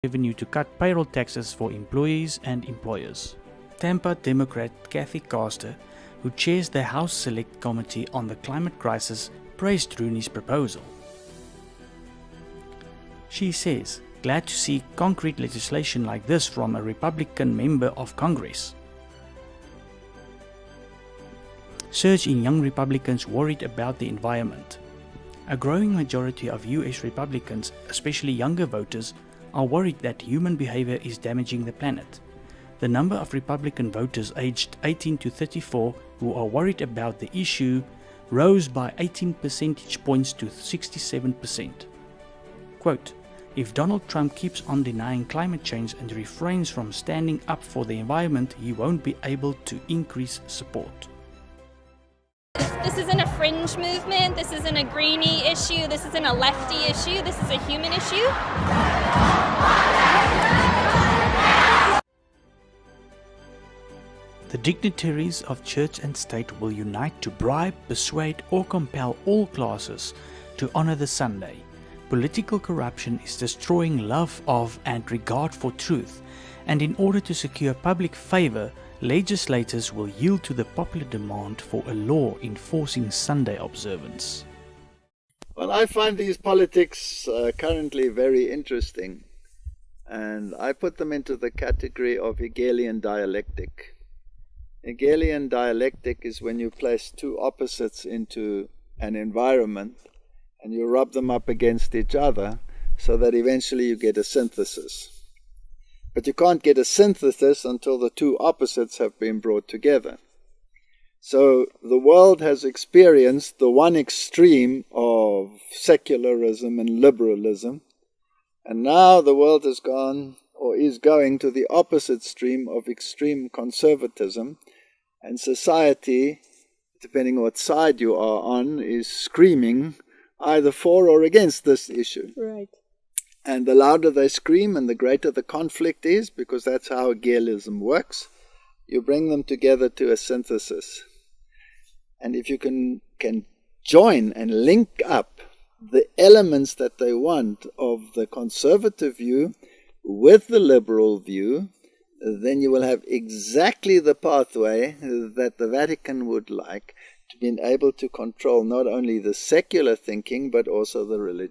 revenue to cut payroll taxes for employees and employers. Tampa Democrat Kathy Castor, who chairs the House Select Committee on the Climate Crisis, praised Rooney's proposal. She says, "Glad to see concrete legislation like this from a Republican member of Congress." Surge in young Republicans worried about the environment. A growing majority of US Republicans, especially younger voters, are worried that human behavior is damaging the planet. The number of Republican voters aged 18 to 34 who are worried about the issue rose by 18 percentage points to 67%. Quote, "If Donald Trump keeps on denying climate change and refrains from standing up for the environment, he won't be able to increase support." This isn't a fringe movement, this isn't a greenie issue, this isn't a lefty issue, this is a human issue. The dignitaries of church and state will unite to bribe, persuade, or compel all classes to honor the Sunday. Political corruption is destroying love of and regard for truth, and in order to secure public favor, legislators will yield to the popular demand for a law enforcing Sunday observance. Well, I find these politics currently very interesting, and I put them into the category of Hegelian dialectic. Hegelian dialectic is when you place two opposites into an environment and you rub them up against each other so that eventually you get a synthesis. But you can't get a synthesis until the two opposites have been brought together. So the world has experienced the one extreme of secularism and liberalism, and now the world has gone or is going to the opposite stream of extreme conservatism, and society, depending on what side you are on, is screaming either for or against this issue. Right. And the louder they scream and the greater the conflict is, because that's how Hegelism works, you bring them together to a synthesis. And if you can join and link up the elements that they want of the conservative view with the liberal view, then you will have exactly the pathway that the Vatican would like to be able to control not only the secular thinking but also the religious.